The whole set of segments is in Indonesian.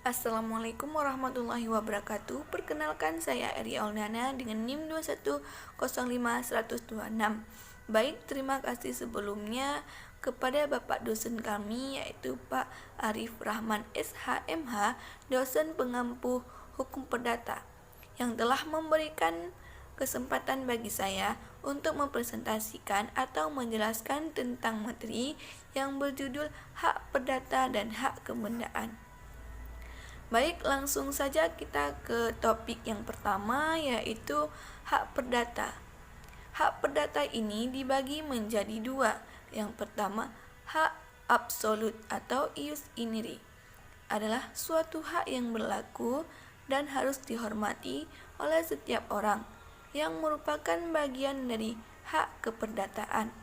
Assalamualaikum warahmatullahi wabarakatuh. Perkenalkan saya Eri Aulnana dengan NIM 2105126. Baik, terima kasih sebelumnya kepada Bapak dosen kami yaitu Pak Arif Rahman SHMH, dosen pengampu hukum perdata, yang telah memberikan kesempatan bagi saya untuk mempresentasikan atau menjelaskan tentang materi yang berjudul Hak Perdata dan Hak Kebendaan. Baik, langsung saja kita ke topik yang pertama, yaitu hak perdata. Hak perdata ini dibagi menjadi dua. Yang pertama, hak absolut atau ius in re adalah suatu hak yang berlaku dan harus dihormati oleh setiap orang, yang merupakan bagian dari hak keperdataan.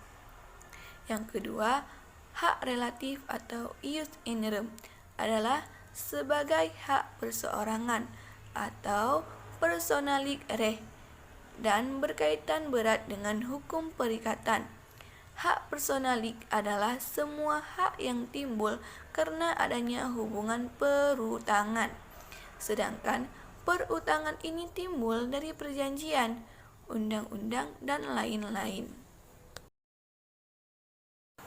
Yang kedua, hak relatif atau ius in rem adalah sebagai hak perseorangan atau personalik reh dan berkaitan berat dengan hukum perikatan. Hak personalik adalah semua hak yang timbul karena adanya hubungan perutangan, sedangkan perutangan ini timbul dari perjanjian, undang-undang, dan lain-lain.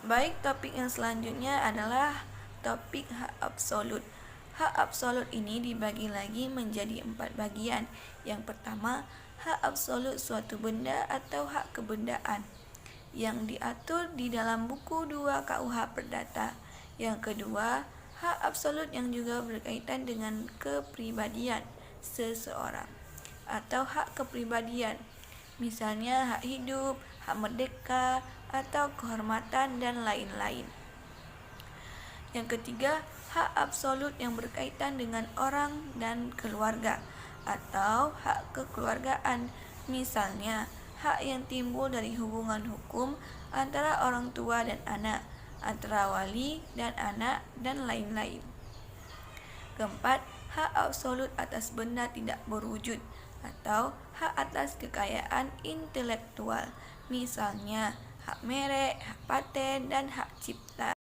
Baik, topik yang selanjutnya adalah topik hak absolut. Hak absolut ini dibagi lagi menjadi 4 bagian. Yang pertama, hak absolut suatu benda atau hak kebendaan yang diatur di dalam buku 2 KUH Perdata. Yang kedua, hak absolut yang juga berkaitan dengan kepribadian seseorang atau hak kepribadian, misalnya hak hidup, hak merdeka, atau kehormatan, dan lain-lain. Yang ketiga, hak absolut yang berkaitan dengan orang dan keluarga atau hak kekeluargaan, misalnya hak yang timbul dari hubungan hukum antara orang tua dan anak, antara wali dan anak, dan lain-lain. Keempat, hak absolut atas benda tidak berwujud atau hak atas kekayaan intelektual, misalnya hak merek, hak paten, dan hak cipta.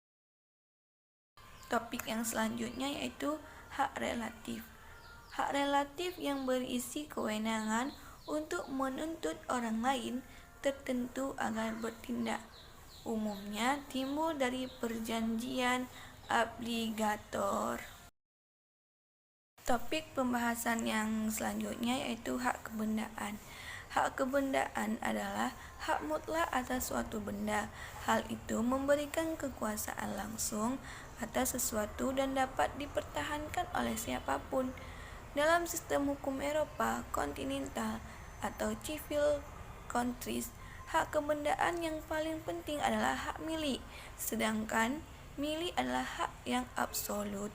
Topik yang selanjutnya yaitu hak relatif. Hak relatif yang berisi kewenangan untuk menuntut orang lain tertentu agar bertindak. Umumnya timbul dari perjanjian obligator. Topik pembahasan yang selanjutnya yaitu hak kebendaan. Hak kebendaan adalah hak mutlak atas suatu benda. Hal itu memberikan kekuasaan langsung atas sesuatu dan dapat dipertahankan oleh siapapun. Dalam sistem hukum Eropa kontinental atau civil countries, hak kebendaan yang paling penting adalah hak milik, sedangkan milik adalah hak yang absolut.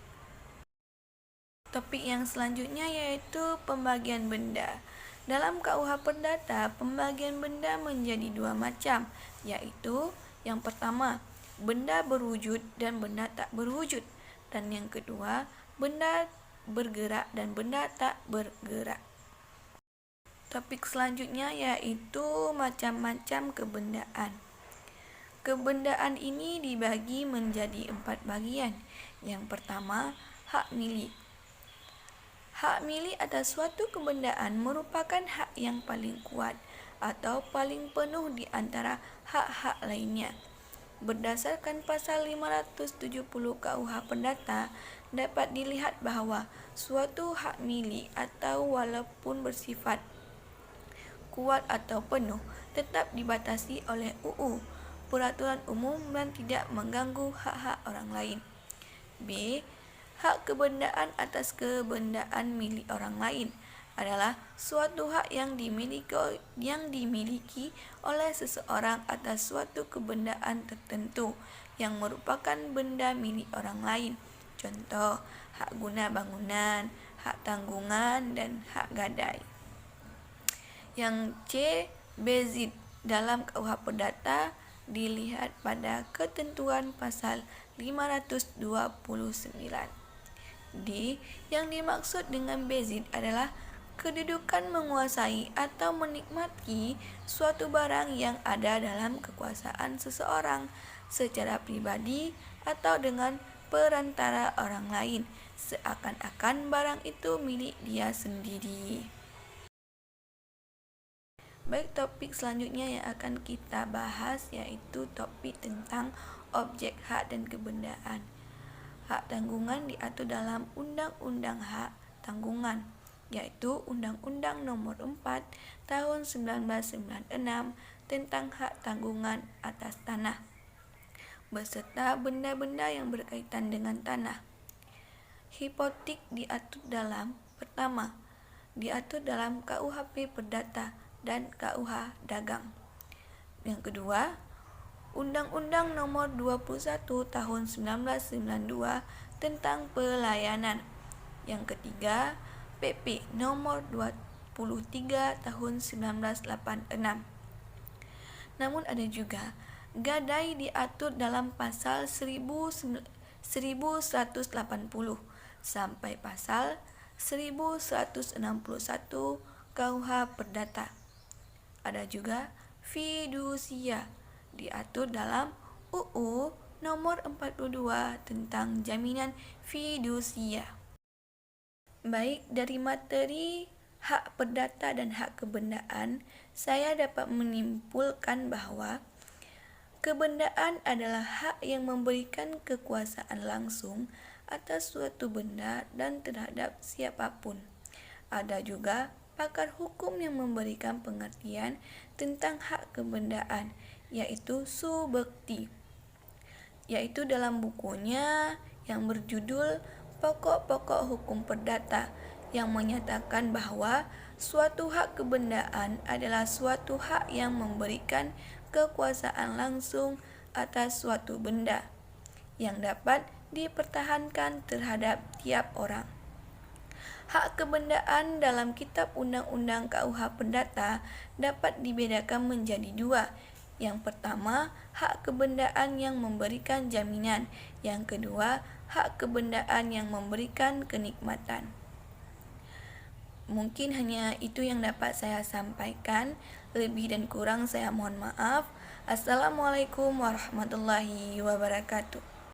Topik yang selanjutnya yaitu pembagian benda. Dalam KUH Perdata, pembagian benda menjadi dua macam, yaitu yang pertama, benda berwujud dan benda tak berwujud, dan yang kedua, benda bergerak dan benda tak bergerak. Topik selanjutnya yaitu macam-macam kebendaan. Kebendaan ini dibagi menjadi 4 bagian. Yang pertama, hak milik. Hak milik atas suatu kebendaan merupakan hak yang paling kuat atau paling penuh di antara hak-hak lainnya. Berdasarkan pasal 570 KUH Perdata, dapat dilihat bahwa suatu hak milik atau walaupun bersifat kuat atau penuh tetap dibatasi oleh UU, peraturan umum, dan tidak mengganggu hak-hak orang lain. B. Hak kebendaan atas kebendaan milik orang lain adalah suatu hak yang dimiliki oleh seseorang atas suatu kebendaan tertentu yang merupakan benda milik orang lain. Contoh, hak guna bangunan, hak tanggungan, dan hak gadai. Yang C. Bezid dalam KUH Perdata dilihat pada ketentuan pasal 529. D. Yang dimaksud dengan bezid adalah kedudukan menguasai atau menikmati suatu barang yang ada dalam kekuasaan seseorang secara pribadi atau dengan perantara orang lain, seakan-akan barang itu milik dia sendiri. Baik, topik selanjutnya yang akan kita bahas yaitu topik tentang objek hak dan kebendaan. Hak tanggungan diatur dalam Undang-Undang Hak Tanggungan, yaitu Undang-Undang Nomor 4 Tahun 1996 tentang hak tanggungan atas tanah, beserta benda-benda yang berkaitan dengan tanah. Hipotek diatur dalam, pertama, diatur dalam KUHP Perdata dan KUH Dagang. Yang kedua, Undang-Undang Nomor 21 Tahun 1992 tentang Pelayanan. Yang ketiga, PP Nomor 23 Tahun 1986. Namun ada juga gadai diatur dalam pasal 1180 sampai pasal 1161 KUH Perdata. Ada juga fidusia diatur dalam UU Nomor 42 tentang jaminan fidusia. Baik, dari materi hak perdata dan hak kebendaan, saya dapat menyimpulkan bahwa kebendaan adalah hak yang memberikan kekuasaan langsung atas suatu benda dan terhadap siapapun. Ada juga pakar hukum yang memberikan pengertian tentang hak kebendaan, yaitu Subekti, yaitu dalam bukunya yang berjudul Pokok-Pokok Hukum Perdata, yang menyatakan bahwa suatu hak kebendaan adalah suatu hak yang memberikan kekuasaan langsung atas suatu benda yang dapat dipertahankan terhadap tiap orang. Hak kebendaan dalam Kitab Undang-Undang KUH Perdata dapat dibedakan menjadi dua. Yang pertama, hak kebendaan yang memberikan jaminan. Yang kedua, hak kebendaan yang memberikan kenikmatan. Mungkin hanya itu yang dapat saya sampaikan. Lebih dan kurang saya mohon maaf. Assalamualaikum warahmatullahi wabarakatuh.